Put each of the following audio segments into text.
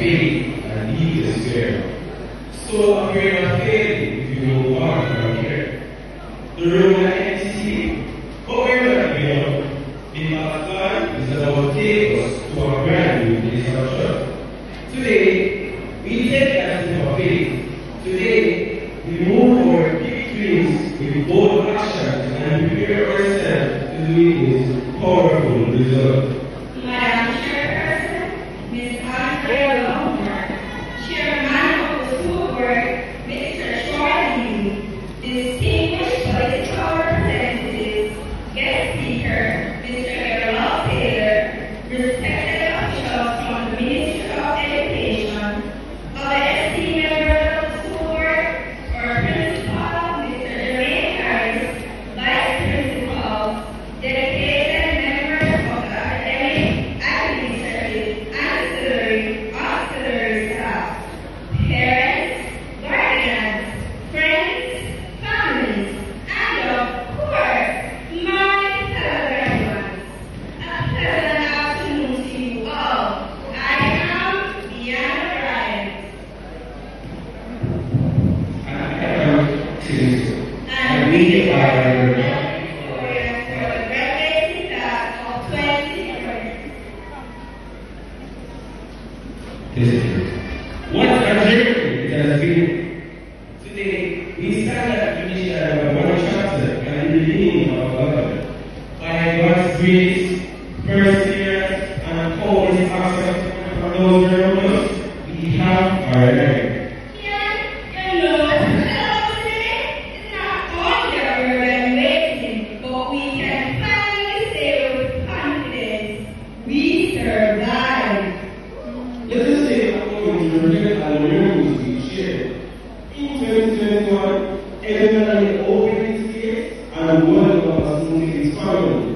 faith and leave the square. So afraid of failing if you go far from here. The road that empty, but we're not giving up. Because God is about to take us to a brand new place of trust. Today, we take that step of faith. Today, we move our big dreams with bold actions and prepare ourselves to witness powerful results. Madam Chairperson, Ms. Andrea Lombard, Chairman of the School Board, Mr. Shorty, distinguished political representatives, guest speaker, Mr. Errol Taylor, respected officials from the Ministry of Education, other esteemed members of the school board, our principal, Mr. Jermaine Harris, vice principals, dedicated members of the academic, administrative, auxiliary staff, parents, guardians, friends, families, and of course, my fellow graduates. A pleasant afternoon to you all. I am Deanna Bryant. And we are Victoria for the graduating class of 2020. What a journey it has been. Today, we stand at the finish line of one chapter and the beginning of another. By God's grace, perseverance, and always acceptance from those around us, we have our life. It's not only that we're waiting, but we can finally say with confidence, we survived. Let us say according to the record and the miracles we shared. In 2021, everybody opened its gates and welcomed us into his family.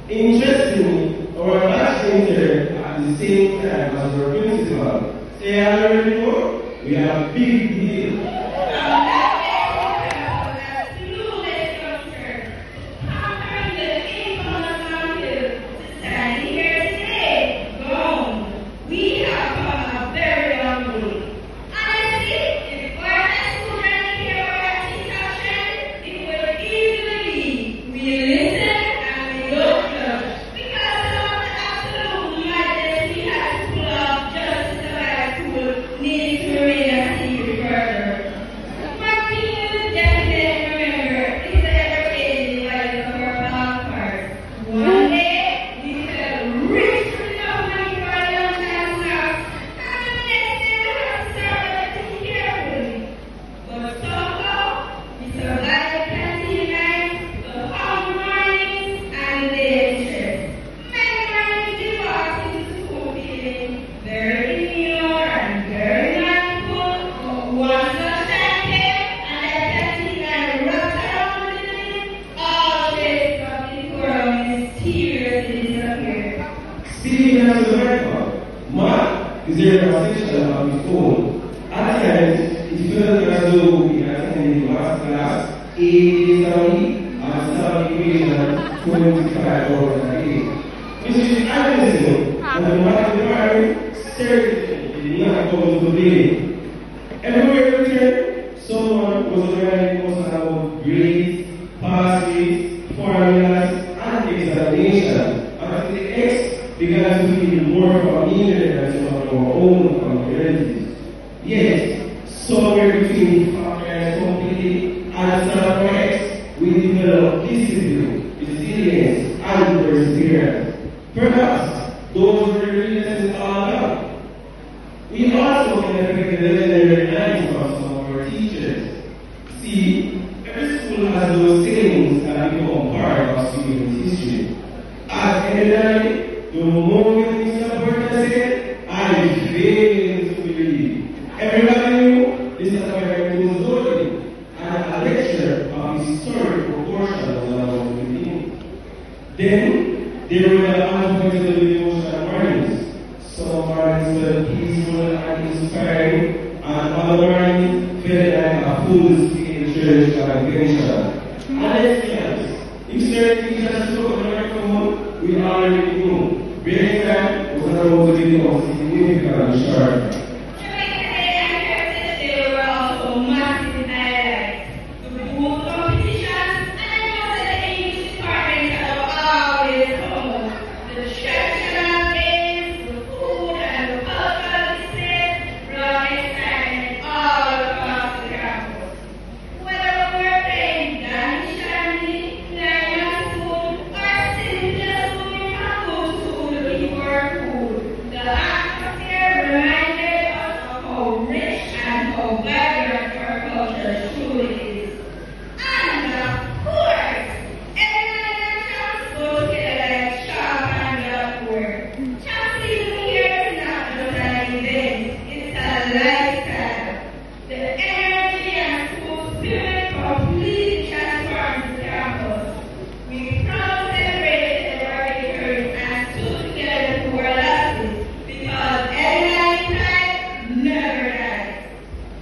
Interestingly, our batch entered at the same time as our principal. Say hello, anymore? We have big deal. Speaking as a record, Mark is a representation of his own. At times, it felt as though we are attending last class 8 days a week and some equation 25 hours a day. Which is amazing, and the math department certainly did not come to today. Everywhere we turn, someone was writing us about grades, pass rates, formulas, and examinations. Until the X began to feel more familiar than some of our own concurrencies. Yet, somewhere between factor and complete and some X, we developed discipline, resilience, and perseverance. Perhaps those were the lessons all about. We also can affect the legendary lines of some of our teachers. See, every school has those sayings that become part of student history. As any the moment Mr. Burton said, I fail to believe. Everybody knew Mr. Burton was holding, and a lecture of historic proportion was about to begin. Then, there were the unforgettable devotional mornings. Some mornings were peaceful and inspiring, and other mornings felt like a full-scale church convention. And let's be honest, if certain teachers spoke on the microphone, we already knew. Break time was about to become significantly short. lifestyle. The energy and school spirit completely transformed the campus. We proudly celebrated the workers and stood together for our losses because every pride never dies.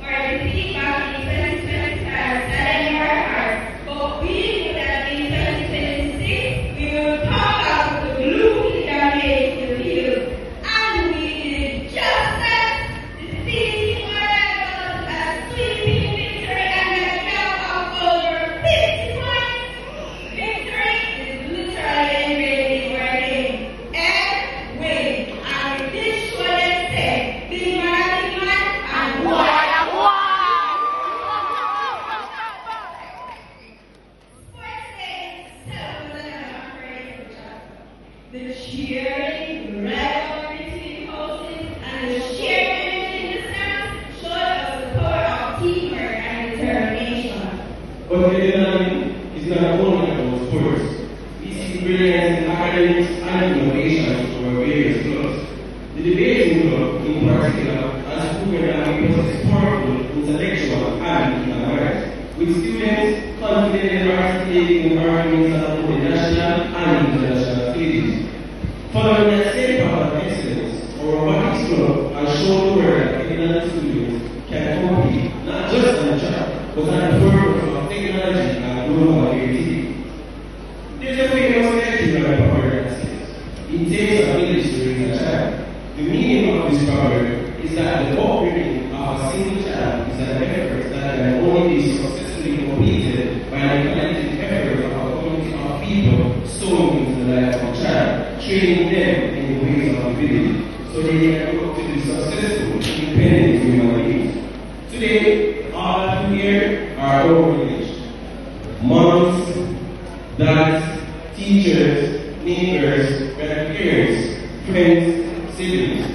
Our defeat back in 2025 saddened our hearts, but we knew that in 2026 we will come out with the blue dominating the field. And we did just that, defeating our rivals a sweeping victory and a jump of over 50 points. Victory is literally engraved in our name. And win. And with this show them say, big man and Sports Day itself was another great chapter. The cheering, the rivalry between coaches, and the shared energy in the stands showed us the power of teamwork and determination. But the deadline is not only about sports. We see brilliance in academics and innovations from our various clubs. The debating club, in particular, has proven that we possess powerful intellectual and human rights, with students confidently participating in arguments on the national and international stages. Following that same path of excellence, our robotics club has shown the world that ignorant students can compete not just on the track, but on the forefront of technology and global creativity. There's a famous legend of power that says, it takes a village to raise a child. The meaning of this power is that the upbringing of a single child is an effort that can only be successfully completed by the collective effort of a community of people sown into the life of a child, training them in the ways of the village, so they can grow up to be successful, independent human beings. Today, all of you here are our village. Moms, dads, teachers, neighbors, grandparents, friends, siblings.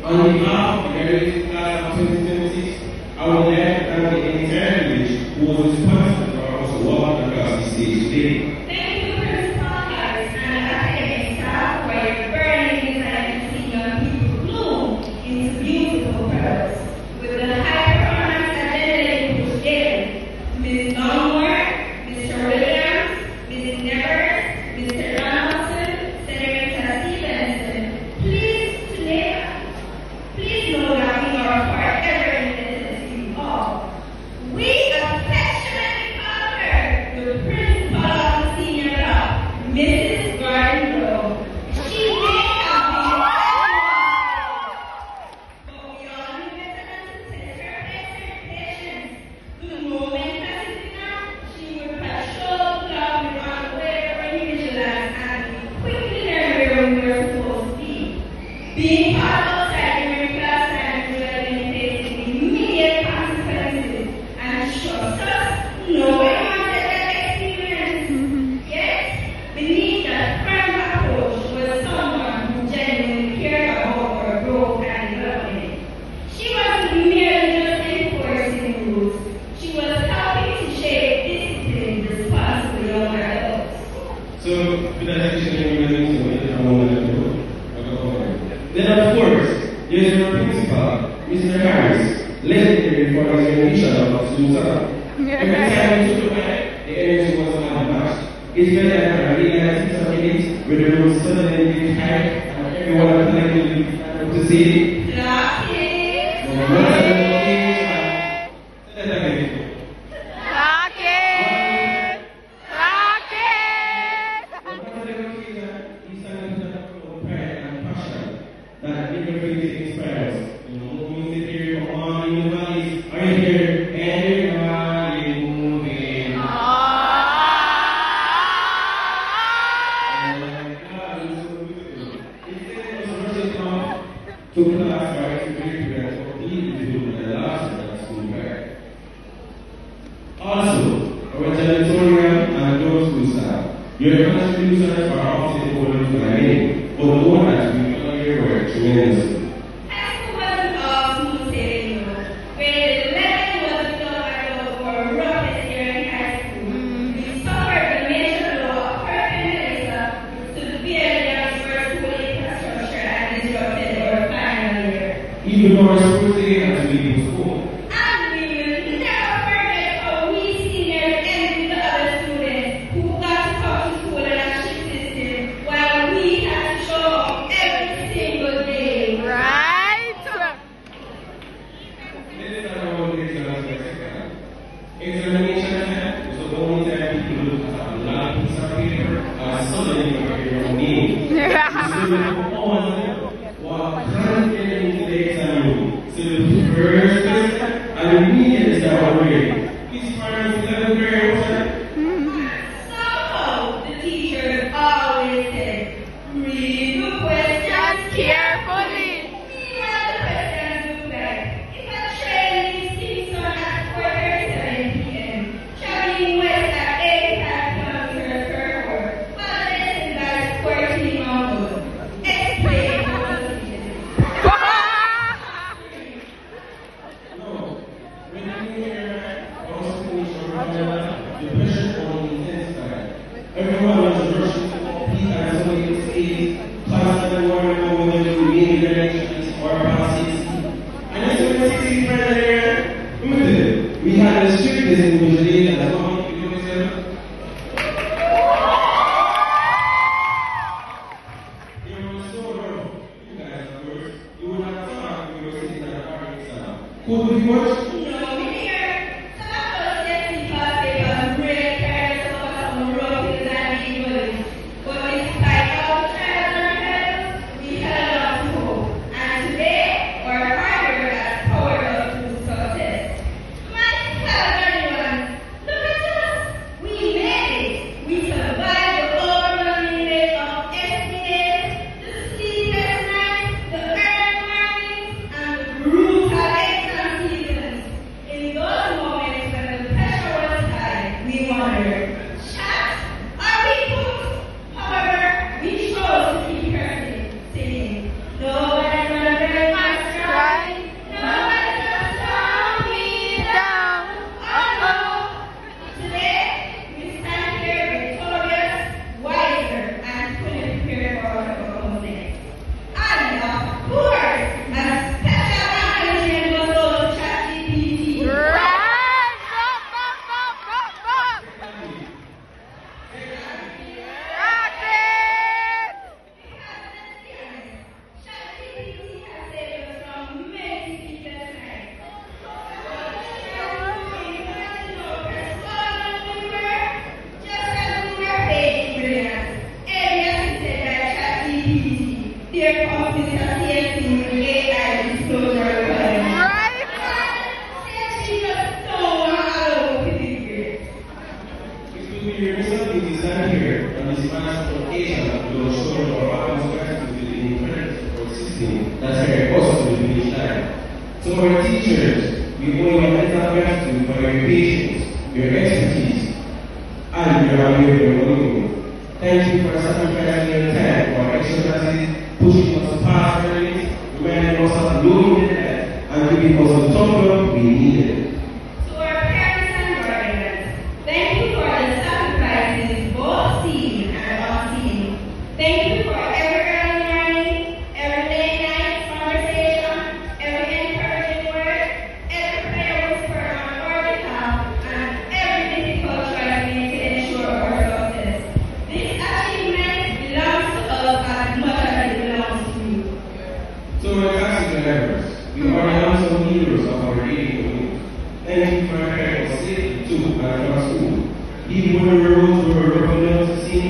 On behalf of the graduating class of 2026, I would like to thank the entire village who was responsible for us walking across the stage today. Thank you, Principal Harris and academic staff, for your burning desire to see young people bloom into beautiful pearls. With the high performance agenda you pushed daily, Ms. Longmore, Mr. Williams, Mrs. Nevers, Mr. Donaldson, Senator Stevenson, please know that we are forever indebted to you all. We affectionately call her the principal of the senior block, Mrs. Gordon Rowe. She may have been but we all knew better than to test her expectations. The moment that is enough, she would patrol the club with unwavering vigilance and quickly learn where we were supposed to be. Being caught outside during class time would have been facing immediate consequences, and she trust us, nobody wanted that experience. Yet, beneath that firm approach was someone who genuinely cared about her growth and development. She wasn't merely just enforcing rules, she was helping to shape disciplined, responsible young adults. So, with that section, we're going to I want to go. Then, of course, there's your principal, Mr. Harris, legendary for his rendition of Susan. Every time we took a bite, the energy was unmatched. It felt like a really nice minutes with the room suddenly getting high and everyone collectively had to say, Lock it! no matter the location, say that again. That everything inspires. You know, music here, come on, in the valleys, are you here? Everybody moving. Oh my God, it's so beautiful. Instead of rushing off to class or to prepare for the last of that school back. Also, our janitorial and those who staff, your contributions are often important to my name, but the one that we were tremendous. High school wasn't all smooth sailing, grade 11 was the for roughest year in high school. We suffered the major blow of perpendicular to the barely diverse school infrastructure and disrupted our final year. even though our sports day has to be postponed. And we will never forget how we seniors envy the other students who got to come to school in a shift system while we had to show up every single day. Right? Let's talk about the exams for a second. Examination time was the only time people look at a blank piece of paper and suddenly forget your own name. So we all walk confident into the exam room. So the first question and immediately start wondering, which part is 11th grade was Somehow the teachers always said, read the questions Carefully. Meanwhile, the questions look like, if a train leaves Kingston at 4:37 p.m., traveling west at 85 kilometers per hour, follow the destination by 14 miles. Explain what this is. No. When you hear also finish or the pressure only intensified. Everyone was rushing to compete at somebody's stage, constantly worrying about whether to remain in their elections or pass 60. And as soon as 60 friends are there, we had a strictness in vigilation as long you know yourself. It was so rough. You guys, of course, you would have thought we were sitting at a car exam. Could we watch? No, here, some of us get to class papers really careless of us on road hills and evildoers. But despite all the trials and hurdles, we held on to hope. And today, our hard work has powered us to success. My fellow ones, look at us. We made it. We survived the overwhelming weight of estimates, the sleepless nights, the early mornings, and the brutal exam seasons. In those moments when the pressure was high, we wondered, chat, are we cooked? However, we chose to keep cursing, singing, nobody's gonna break my stride, nobody's gonna slow me down. Oh, today, we stand here victorious, wiser, and fully prepared for what comes next. And of course, a special acknowledgement goes out to ChatGPT. Right. ChatGPT has saved us from many sleepless nights. Just as we were facing brilliance, every assisted by ChatGPT, there comes Mr. CSC with AI disclosure requirements. Right. She just don't want to allow grades. It will be recently designed here on this mass occasion to show our values questions within the credit support system that's very possible to finish line. So our teachers, we owe you a mental gratitude for your patience, your expertise, and your valuable. Thank you for sacrificing your time for extra classes, pushing us to pass our limits, reminding us of knowing the life, and giving us the thumb up we needed. To our parents and guardians, thank you for the sacrifices, both seen and unseen. Thank you for every early morning, every late night conversation, every encouraging word, every prayer whispered on our behalf, and every difficult choice made to ensure our success. This achievement belongs to us as much as it belongs to you. So my taxi drivers, you are the unsung heroes of our daily commute. Thank you for preparing us safely to and from school. Even when the roads were rough enough to see,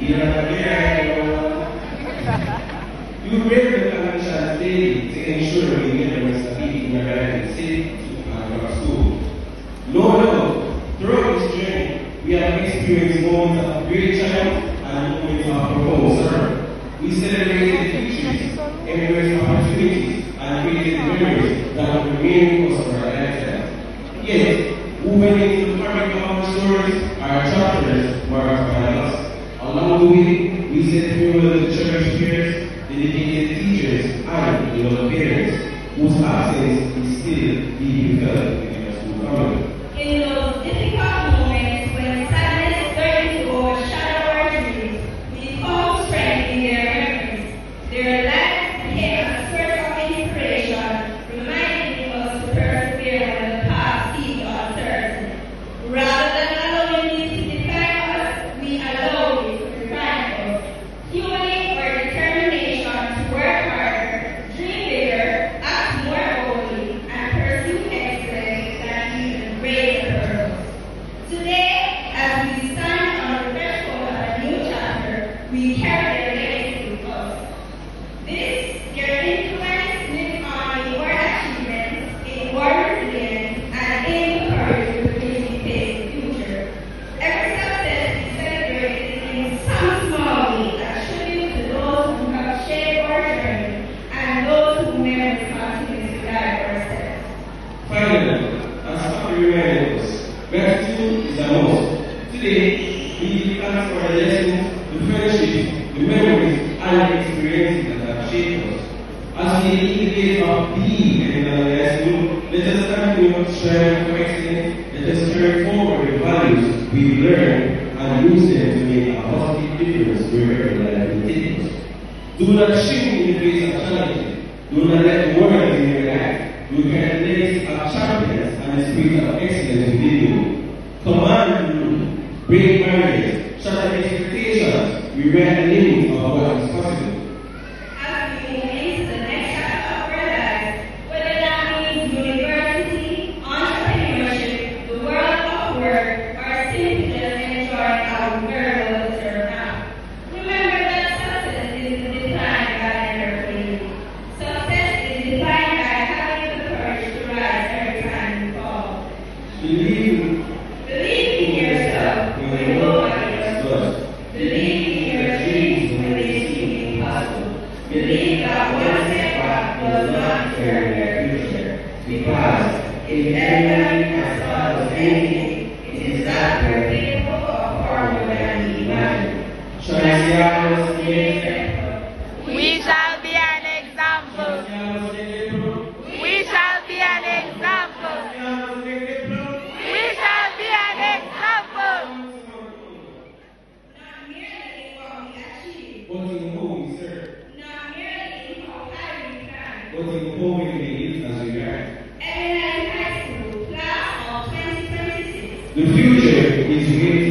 you don't have to you break the conditions daily to ensure we get the rest of people in our life safe to and from school. No doubt, throughout this journey, we have experienced moments of great triumph and moments of profound sorrow. We celebrated victories, embraced opportunities, and created memories that will remain with us for our lifetime. Yet, moving into the fabric of our stories, our chapters marked by us. Along the way, we said farewell to church peers, dedicated teachers, and beloved parents, whose absence is still deeply felt in our school community. In those difficult moments when sadness is starting to overshadow our dreams, we found strength in their memories. Their lives became a source of inspiration Today, we ask for the lessons, the friendships, the memories, and the experiences that have shaped us. As we indicate our being in the school, let us continue striving for excellence, let us carry forward the values we learn and use them to make a positive difference wherever life will take us. Do not shrink in the face of challenges. Do not let the world in your life. You can raise a champions and a spirit of excellence within you. Command the rule, break barriers, shatter expectations, rewrite the limits of what is possible. As we move into the next chapter of our lives, whether that means university, entrepreneurship, the world of work, or simply just enjoying our very well-deserved now. Remember that success is defined by never failing. Success is defined by having the courage to rise every time you fall. Believe Believe in yourself when nobody else does. Believe in your dreams when they seem impossible. Believe that one setback does not carry your future. Because if everybody has thought of anything, it is that we're capable of far more than we imagine. We shall be an example. We shall be an example. We shall be an example. Not merely in what we achieve, but in whom we serve, not merely in how high we climb. but in whom we live as we are. Every night in high school, class of 2026. The future is waiting.